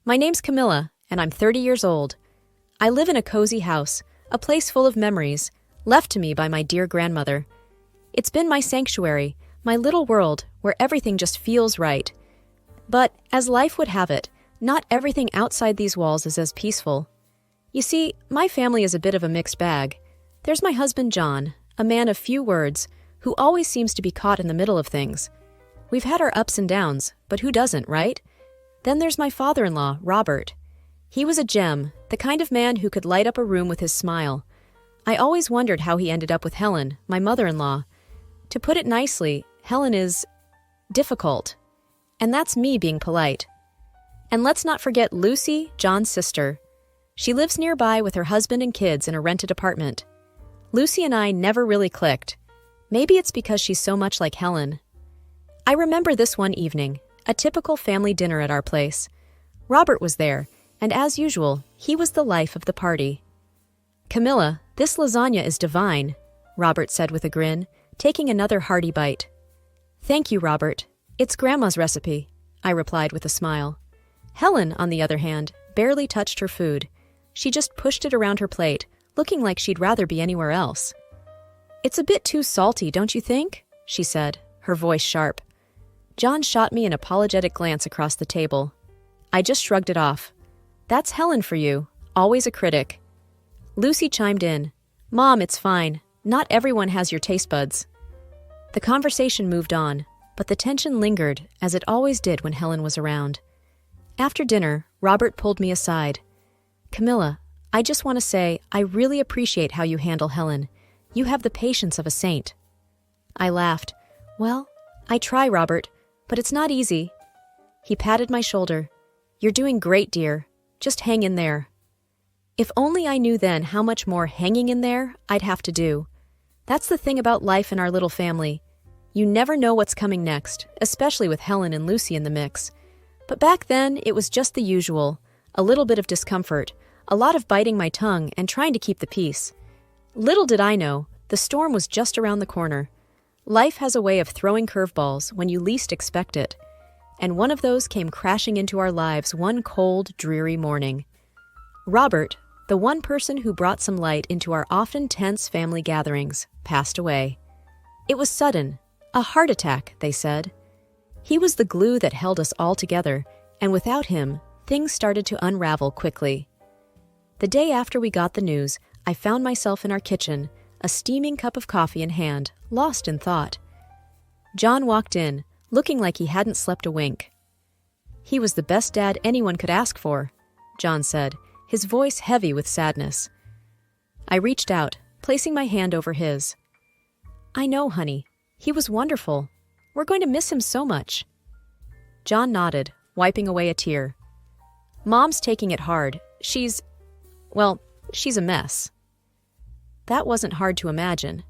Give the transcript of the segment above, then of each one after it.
My name's Camilla, and I'm 30 years old. I live in a cozy house, a place full of memories, left to me by my dear grandmother. It's been my sanctuary, my little world where everything just feels right. But, as life would have it, not everything outside these walls is as peaceful. You see, my family is a bit of a mixed bag. There's my husband John, a man of few words, who always seems to be caught in the middle of things. We've had our ups and downs, but who doesn't, right? Then there's my father-in-law, Robert. He was a gem, the kind of man who could light up a room with his smile. I always wondered how he ended up with Helen, my mother-in-law. To put it nicely, Helen is difficult. And that's me being polite. And let's not forget Lucy, John's sister. She lives nearby with her husband and kids in a rented apartment. Lucy and I never really clicked. Maybe it's because she's so much like Helen. I remember this one evening, a typical family dinner at our place. Robert was there, and as usual, he was the life of the party. "Camilla, this lasagna is divine," Robert said with a grin, taking another hearty bite. "Thank you, Robert. It's Grandma's recipe," I replied with a smile. Helen, on the other hand, barely touched her food. She just pushed it around her plate, looking like she'd rather be anywhere else. "It's a bit too salty, don't you think?" she said, her voice sharp. John shot me an apologetic glance across the table. I just shrugged it off. "That's Helen for you, always a critic." Lucy chimed in. "Mom, it's fine. Not everyone has your taste buds." The conversation moved on, but the tension lingered, as it always did when Helen was around. After dinner, Robert pulled me aside. "Camilla, I just want to say I really appreciate how you handle Helen. You have the patience of a saint." I laughed. "Well, I try, Robert, but it's not easy." He patted my shoulder. "You're doing great, dear. Just hang in there." If only I knew then how much more hanging in there I'd have to do. That's the thing about life in our little family. You never know what's coming next, especially with Helen and Lucy in the mix. But back then, it was just the usual. A little bit of discomfort, a lot of biting my tongue and trying to keep the peace. Little did I know, the storm was just around the corner. Life has a way of throwing curveballs when you least expect it. And one of those came crashing into our lives one cold, dreary morning. Robert, the one person who brought some light into our often tense family gatherings, passed away. It was sudden, a heart attack, they said. He was the glue that held us all together, and without him, things started to unravel quickly. The day after we got the news, I found myself in our kitchen, a steaming cup of coffee in hand, lost in thought. John walked in, looking like he hadn't slept a wink. "He was the best dad anyone could ask for," John said, his voice heavy with sadness. I reached out, placing my hand over his. "I know, honey. He was wonderful. We're going to miss him so much." John nodded, wiping away a tear. "Mom's taking it hard. She's a mess." That wasn't hard to imagine.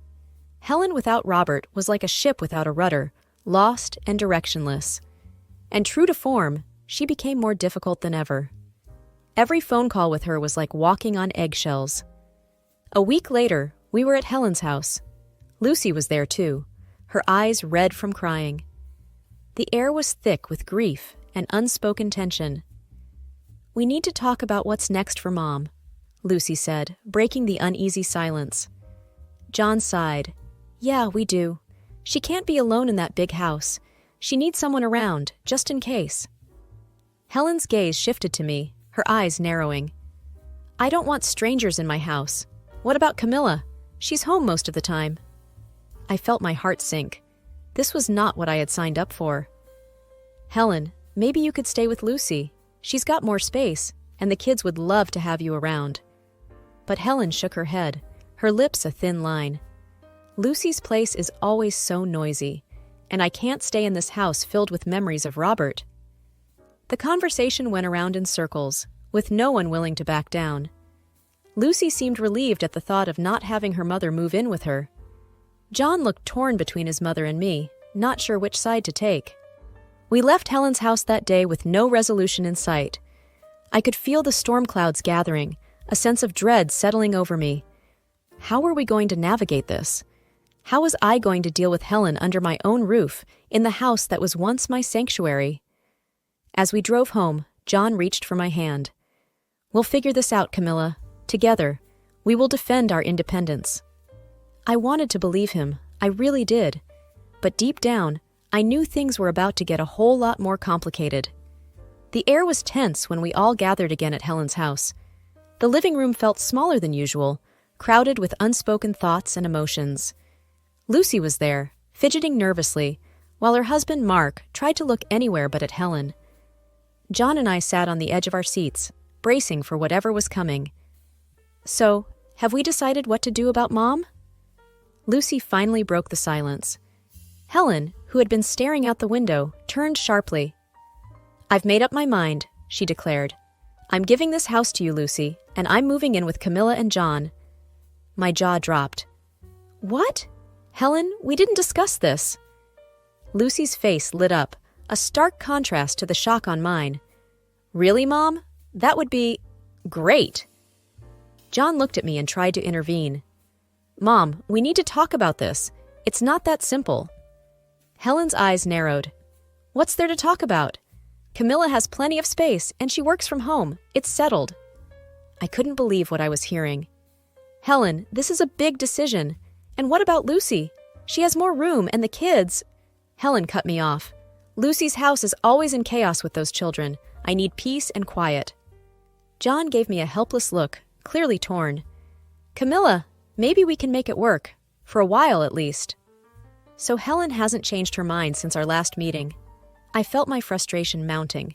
Helen without Robert was like a ship without a rudder, lost and directionless. And true to form, she became more difficult than ever. Every phone call with her was like walking on eggshells. A week later, we were at Helen's house. Lucy was there too, her eyes red from crying. The air was thick with grief and unspoken tension. "We need to talk about what's next for Mom," Lucy said, breaking the uneasy silence. John sighed. "Yeah, we do. She can't be alone in that big house. She needs someone around, just in case." Helen's gaze shifted to me, her eyes narrowing. "I don't want strangers in my house. What about Camilla? She's home most of the time." I felt my heart sink. This was not what I had signed up for. "Helen, maybe you could stay with Lucy. She's got more space, and the kids would love to have you around." But Helen shook her head, her lips a thin line. "Lucy's place is always so noisy, and I can't stay in this house filled with memories of Robert." The conversation went around in circles, with no one willing to back down. Lucy seemed relieved at the thought of not having her mother move in with her. John looked torn between his mother and me, not sure which side to take. We left Helen's house that day with no resolution in sight. I could feel the storm clouds gathering, a sense of dread settling over me. How were we going to navigate this? How was I going to deal with Helen under my own roof, in the house that was once my sanctuary? As we drove home, John reached for my hand. "We'll figure this out, Camilla. Together, we will defend our independence." I wanted to believe him, I really did. But deep down, I knew things were about to get a whole lot more complicated. The air was tense when we all gathered again at Helen's house. The living room felt smaller than usual, crowded with unspoken thoughts and emotions. Lucy was there, fidgeting nervously, while her husband, Mark, tried to look anywhere but at Helen. John and I sat on the edge of our seats, bracing for whatever was coming. "So, have we decided what to do about Mom?" Lucy finally broke the silence. Helen, who had been staring out the window, turned sharply. "I've made up my mind," she declared. "I'm giving this house to you, Lucy, and I'm moving in with Camilla and John." My jaw dropped. "What? Helen, we didn't discuss this." Lucy's face lit up, a stark contrast to the shock on mine. "Really, Mom? That would be great." John looked at me and tried to intervene. "Mom, we need to talk about this. It's not that simple." Helen's eyes narrowed. "What's there to talk about? Camilla has plenty of space, and she works from home. It's settled." I couldn't believe what I was hearing. "Helen, this is a big decision. And what about Lucy? She has more room, and the kids—" Helen cut me off. "Lucy's house is always in chaos with those children. I need peace and quiet." John gave me a helpless look, clearly torn. "Camilla, maybe we can make it work. For a while, at least." So Helen hasn't changed her mind since our last meeting. I felt my frustration mounting.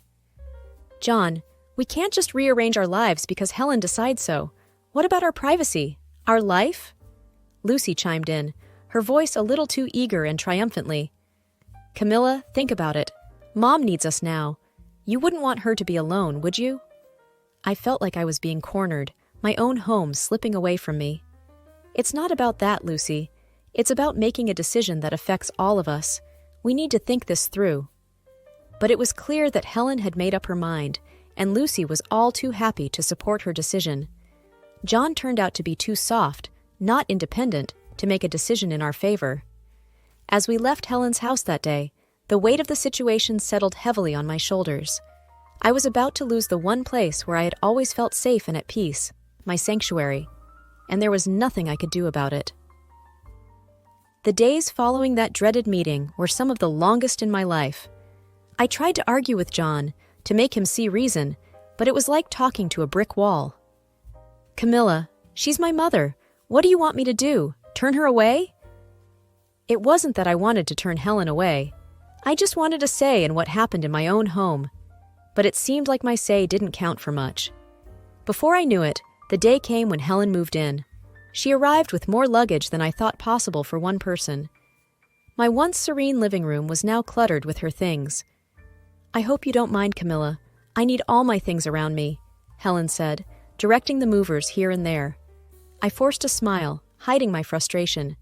"John, we can't just rearrange our lives because Helen decides so. What about our privacy? Our life?" Lucy chimed in, her voice a little too eager and triumphantly. "Camilla, think about it. Mom needs us now. You wouldn't want her to be alone, would you?" I felt like I was being cornered, my own home slipping away from me. "It's not about that, Lucy. It's about making a decision that affects all of us. We need to think this through." But it was clear that Helen had made up her mind, and Lucy was all too happy to support her decision. John turned out to be too soft, not independent, to make a decision in our favor. As we left Helen's house that day, the weight of the situation settled heavily on my shoulders. I was about to lose the one place where I had always felt safe and at peace, my sanctuary, and there was nothing I could do about it. The days following that dreaded meeting were some of the longest in my life. I tried to argue with John, to make him see reason, but it was like talking to a brick wall. "Camilla, she's my mother. What do you want me to do? Turn her away?" It wasn't that I wanted to turn Helen away. I just wanted a say in what happened in my own home. But it seemed like my say didn't count for much. Before I knew it, the day came when Helen moved in. She arrived with more luggage than I thought possible for one person. My once serene living room was now cluttered with her things. "I hope you don't mind, Camilla. I need all my things around me," Helen said, directing the movers here and there. I forced a smile, hiding my frustration.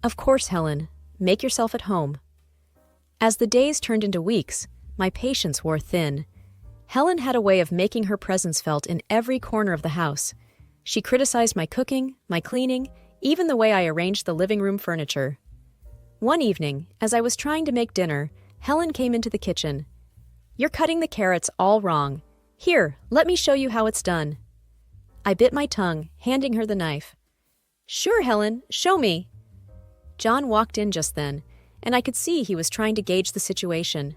"Of course, Helen. Make yourself at home." As the days turned into weeks, my patience wore thin. Helen had a way of making her presence felt in every corner of the house. She criticized my cooking, my cleaning, even the way I arranged the living room furniture. One evening, as I was trying to make dinner, Helen came into the kitchen. "You're cutting the carrots all wrong. Here, let me show you how it's done." I bit my tongue, handing her the knife. "Sure, Helen, show me." John walked in just then, and I could see he was trying to gauge the situation.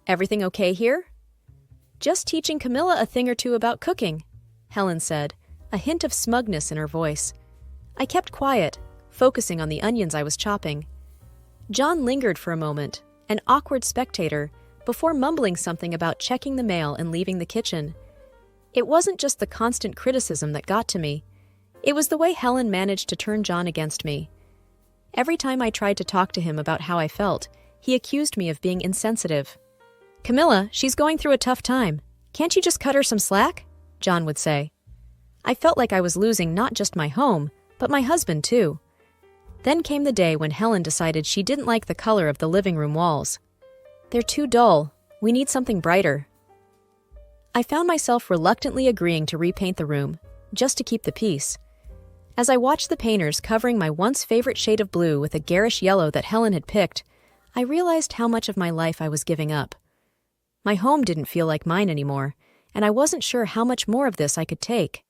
"Everything okay here?" "Just teaching Camilla a thing or two about cooking," Helen said, a hint of smugness in her voice. I kept quiet, focusing on the onions I was chopping. John lingered for a moment, an awkward spectator, before mumbling something about checking the mail and leaving the kitchen. It wasn't just the constant criticism that got to me. It was the way Helen managed to turn John against me. Every time I tried to talk to him about how I felt, he accused me of being insensitive. "Camilla, she's going through a tough time. Can't you just cut her some slack?" John would say. I felt like I was losing not just my home, but my husband too. Then came the day when Helen decided she didn't like the color of the living room walls. "They're too dull. We need something brighter." I found myself reluctantly agreeing to repaint the room, just to keep the peace. As I watched the painters covering my once favorite shade of blue with a garish yellow that Helen had picked, I realized how much of my life I was giving up. My home didn't feel like mine anymore, and I wasn't sure how much more of this I could take.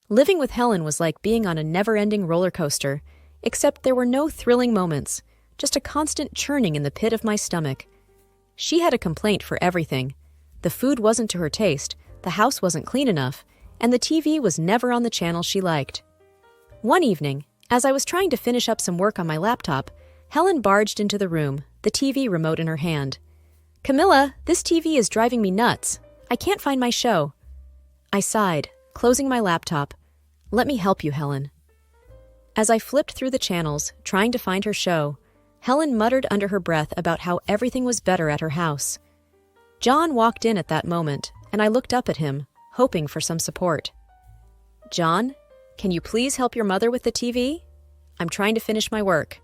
Living with Helen was like being on a never-ending roller coaster, except there were no thrilling moments, just a constant churning in the pit of my stomach. She had a complaint for everything. The food wasn't to her taste, the house wasn't clean enough, and the TV was never on the channel she liked. One evening, as I was trying to finish up some work on my laptop, Helen barged into the room, the TV remote in her hand. "Camilla, this TV is driving me nuts. I can't find my show." I sighed, closing my laptop. "Let me help you, Helen." As I flipped through the channels, trying to find her show, Helen muttered under her breath about how everything was better at her house. John walked in at that moment, and I looked up at him, hoping for some support. "John, can you please help your mother with the TV? I'm trying to finish my work."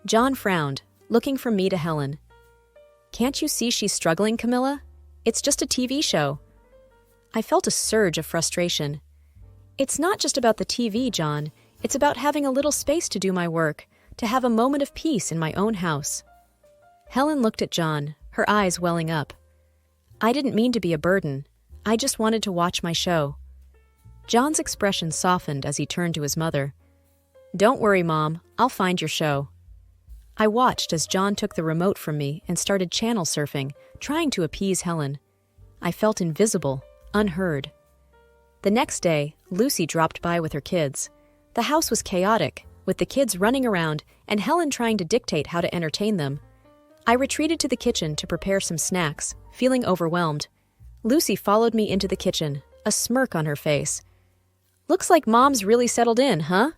John frowned, looking from me to Helen. "Can't you see she's struggling, Camilla? It's just a TV show." I felt a surge of frustration. "It's not just about the TV, John. It's about having a little space to do my work, to have a moment of peace in my own house." Helen looked at John, her eyes welling up. "I didn't mean to be a burden. I just wanted to watch my show." John's expression softened as he turned to his mother. "Don't worry, Mom. I'll find your show." I watched as John took the remote from me and started channel surfing, trying to appease Helen. I felt invisible, unheard. The next day, Lucy dropped by with her kids. The house was chaotic, with the kids running around and Helen trying to dictate how to entertain them. I retreated to the kitchen to prepare some snacks, feeling overwhelmed. Lucy followed me into the kitchen, a smirk on her face. "Looks like Mom's really settled in, huh?"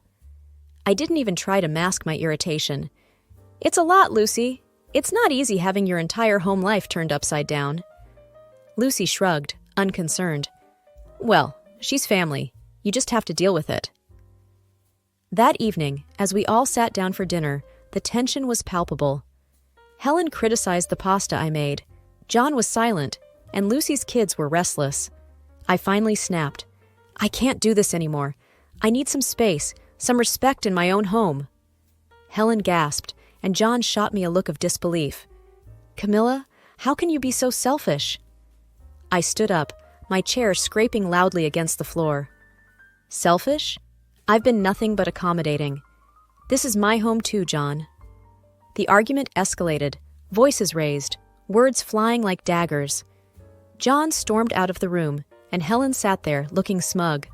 I didn't even try to mask my irritation. "It's a lot, Lucy. It's not easy having your entire home life turned upside down." Lucy shrugged, unconcerned. "Well, she's family. You just have to deal with it." That evening, as we all sat down for dinner, the tension was palpable. Helen criticized the pasta I made, John was silent, and Lucy's kids were restless. I finally snapped. "I can't do this anymore. I need some space, some respect in my own home." Helen gasped, and John shot me a look of disbelief. "Camilla, how can you be so selfish?" I stood up, my chair scraping loudly against the floor. "Selfish? I've been nothing but accommodating. This is my home too, John." The argument escalated, voices raised, words flying like daggers. John stormed out of the room, and Helen sat there looking smug.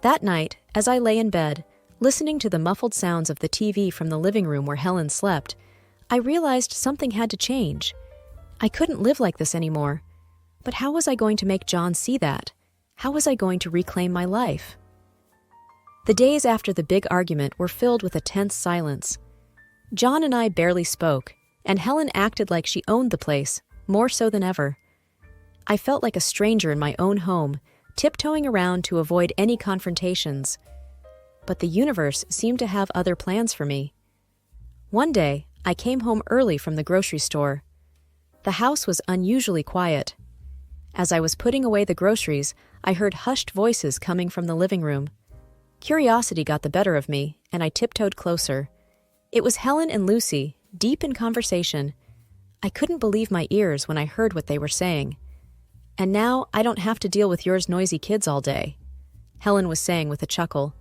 That night, as I lay in bed, listening to the muffled sounds of the TV from the living room where Helen slept, I realized something had to change. I couldn't live like this anymore. But how was I going to make John see that? How was I going to reclaim my life? The days after the big argument were filled with a tense silence. John and I barely spoke, and Helen acted like she owned the place, more so than ever. I felt like a stranger in my own home, tiptoeing around to avoid any confrontations. But the universe seemed to have other plans for me. One day, I came home early from the grocery store. The house was unusually quiet. As I was putting away the groceries, I heard hushed voices coming from the living room. Curiosity got the better of me, and I tiptoed closer. It was Helen and Lucy, deep in conversation. I couldn't believe my ears when I heard what they were saying. "And now I don't have to deal with yours noisy kids all day," Helen was saying with a chuckle.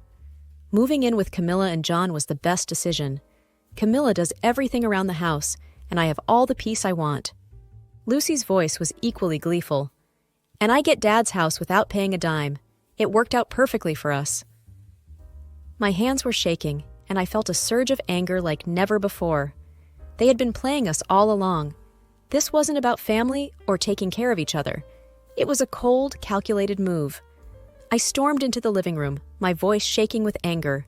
Moving in with Camilla and John was the best decision. Camilla does everything around the house, and I have all the peace I want. Lucy's voice was equally gleeful. "And I get Dad's house without paying a dime. It worked out perfectly for us." My hands were shaking, and I felt a surge of anger like never before. They had been playing us all along. This wasn't about family or taking care of each other. It was a cold, calculated move. I stormed into the living room, my voice shaking with anger.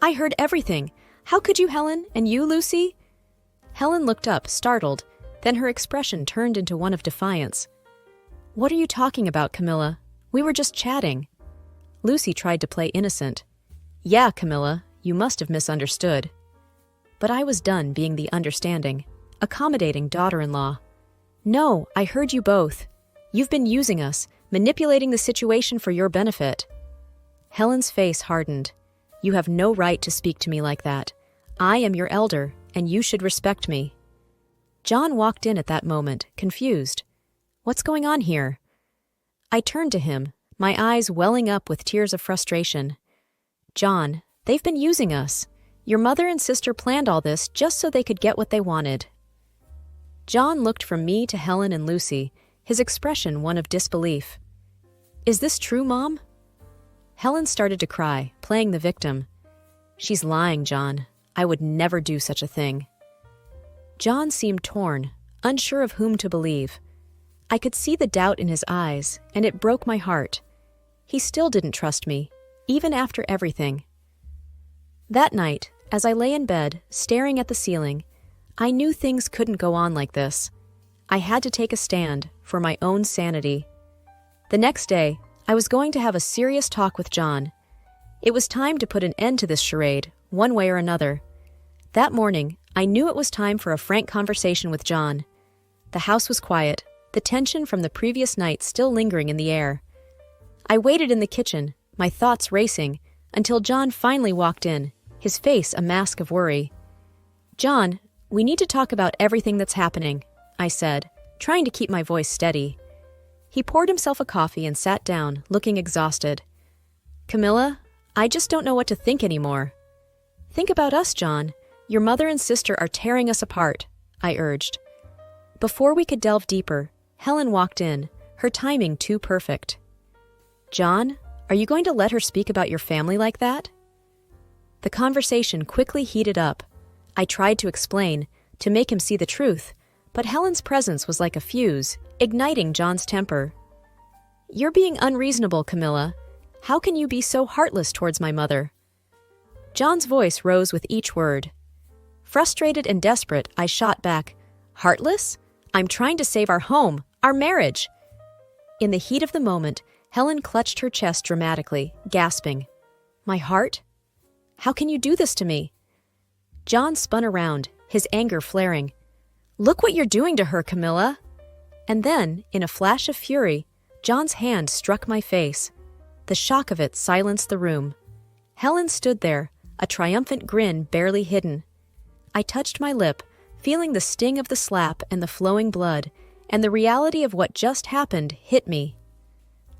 "I heard everything. How could you, Helen? And you, Lucy?" Helen looked up, startled. Then her expression turned into one of defiance. "What are you talking about, Camilla? We were just chatting." Lucy tried to play innocent. "Yeah, Camilla, you must have misunderstood." But I was done being the understanding, accommodating daughter-in-law. "No, I heard you both. You've been using us, manipulating the situation for your benefit." Helen's face hardened. "You have no right to speak to me like that. I am your elder, and you should respect me." John walked in at that moment, confused. What's going on here? I turned to him, my eyes welling up with tears of frustration. John, they've been using us. Your mother and sister planned all this just so they could get what they wanted. John looked from me to Helen and Lucy, his expression one of disbelief. Is this true, Mom? Helen started to cry, playing the victim. She's lying, John. I would never do such a thing. John seemed torn, unsure of whom to believe. I could see the doubt in his eyes, and it broke my heart. He still didn't trust me, even after everything. That night, as I lay in bed, staring at the ceiling, I knew things couldn't go on like this. I had to take a stand for my own sanity. The next day, I was going to have a serious talk with John. It was time to put an end to this charade, one way or another. That morning, I knew it was time for a frank conversation with John. The house was quiet, the tension from the previous night still lingering in the air. I waited in the kitchen, my thoughts racing, until John finally walked in, his face a mask of worry. John, we need to talk about everything that's happening, I said, trying to keep my voice steady. He poured himself a coffee and sat down, looking exhausted. Camilla, I just don't know what to think anymore. Think about us, John. Your mother and sister are tearing us apart, I urged. Before we could delve deeper, Helen walked in, her timing too perfect. John, are you going to let her speak about your family like that? The conversation quickly heated up. I tried to explain, to make him see the truth, but Helen's presence was like a fuse, igniting John's temper. You're being unreasonable, Camilla. How can you be so heartless towards my mother? John's voice rose with each word. Frustrated and desperate, I shot back. Heartless? I'm trying to save our home, our marriage. In the heat of the moment, Helen clutched her chest dramatically, gasping. My heart? How can you do this to me? John spun around, his anger flaring. Look what you're doing to her, Camilla. And then, in a flash of fury, John's hand struck my face. The shock of it silenced the room. Helen stood there, a triumphant grin barely hidden. I touched my lip, feeling the sting of the slap and the flowing blood, and the reality of what just happened hit me.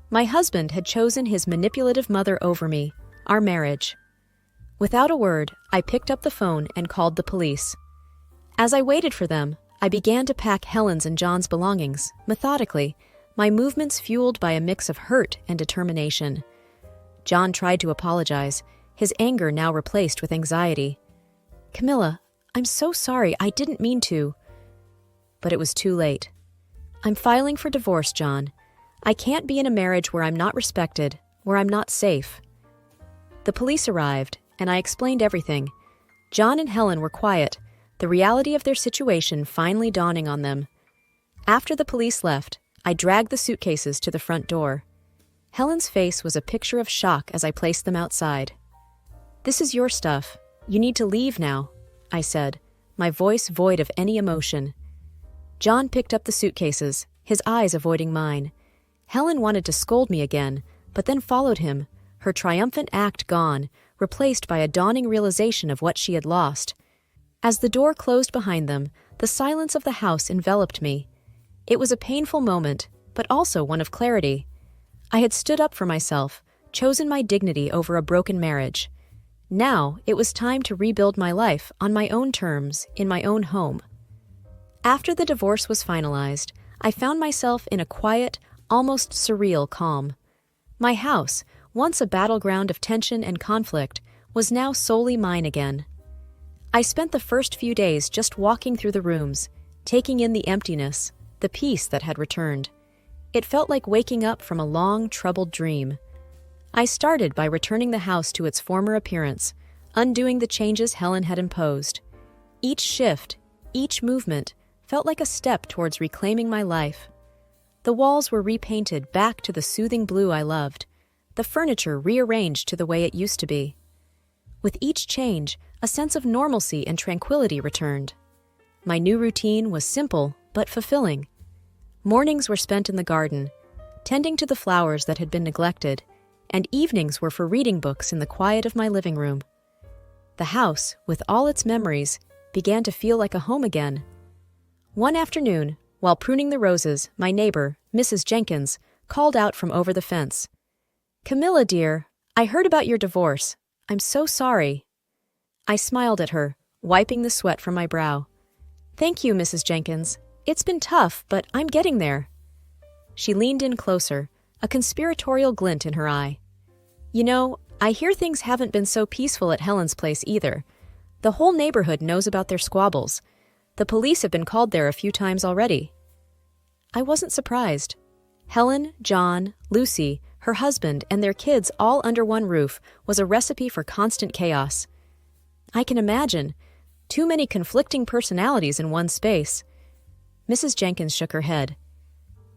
My husband had chosen his manipulative mother over me, our marriage. Without a word, I picked up the phone and called the police. As I waited for them, I began to pack Helen's and John's belongings, methodically, my movements fueled by a mix of hurt and determination. John tried to apologize, his anger now replaced with anxiety. Camilla, I'm so sorry, I didn't mean to. But it was too late. I'm filing for divorce, John. I can't be in a marriage where I'm not respected, where I'm not safe. The police arrived, and I explained everything. John and Helen were quiet, the reality of their situation finally dawning on them. After the police left, I dragged the suitcases to the front door. Helen's face was a picture of shock as I placed them outside. This is your stuff. You need to leave now, I said, my voice void of any emotion. John picked up the suitcases, his eyes avoiding mine. Helen wanted to scold me again, but then followed him, her triumphant act gone, replaced by a dawning realization of what she had lost. As the door closed behind them, the silence of the house enveloped me. It was a painful moment, but also one of clarity. I had stood up for myself, chosen my dignity over a broken marriage. Now it was time to rebuild my life on my own terms, in my own home. After the divorce was finalized, I found myself in a quiet, almost surreal calm. My house, once a battleground of tension and conflict, was now solely mine again. I spent the first few days just walking through the rooms, taking in the emptiness, the peace that had returned. It felt like waking up from a long, troubled dream. I started by returning the house to its former appearance, undoing the changes Helen had imposed. Each shift, each movement, felt like a step towards reclaiming my life. The walls were repainted back to the soothing blue I loved, the furniture rearranged to the way it used to be. With each change, a sense of normalcy and tranquility returned. My new routine was simple but fulfilling. Mornings were spent in the garden, tending to the flowers that had been neglected, and evenings were for reading books in the quiet of my living room. The house, with all its memories, began to feel like a home again. One afternoon, While pruning the roses, my neighbor, Mrs. Jenkins, called out from over the fence. "Camilla, dear, I heard about your divorce. I'm so sorry." I smiled at her, wiping the sweat from my brow. "Thank you, Mrs. Jenkins. It's been tough, but I'm getting there." She leaned in closer, a conspiratorial glint in her eye. "You know, I hear things haven't been so peaceful at Helen's place either. The whole neighborhood knows about their squabbles. The police have been called there a few times already." I wasn't surprised. Helen, John, Lucy, her husband, and their kids all under one roof was a recipe for constant chaos. I can imagine. Too many conflicting personalities in one space. Mrs. Jenkins shook her head.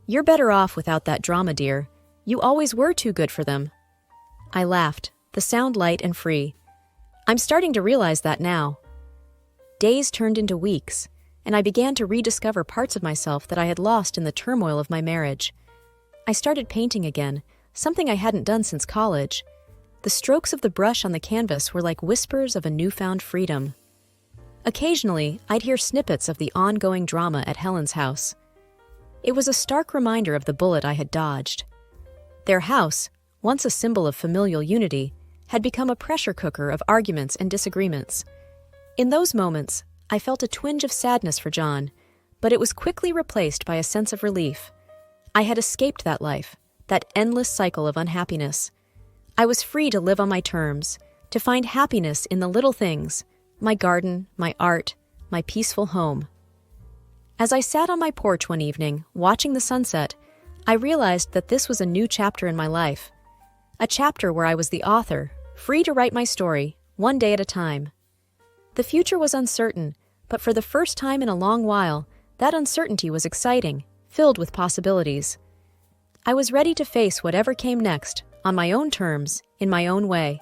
"You're better off without that drama, dear. You always were too good for them." I laughed, the sound light and free. "I'm starting to realize that now." Days turned into weeks, and I began to rediscover parts of myself that I had lost in the turmoil of my marriage. I started painting again, something I hadn't done since college. The strokes of the brush on the canvas were like whispers of a newfound freedom. Occasionally, I'd hear snippets of the ongoing drama at Helen's house. It was a stark reminder of the bullet I had dodged. Their house, once a symbol of familial unity, had become a pressure cooker of arguments and disagreements. In those moments, I felt a twinge of sadness for John, but it was quickly replaced by a sense of relief. I had escaped that life, that endless cycle of unhappiness. I was free to live on my terms, to find happiness in the little things, my garden, my art, my peaceful home. As I sat on my porch one evening, watching the sunset, I realized that this was a new chapter in my life. A chapter where I was the author, free to write my story, one day at a time. The future was uncertain, but for the first time in a long while, that uncertainty was exciting, filled with possibilities. I was ready to face whatever came next, on my own terms, in my own way.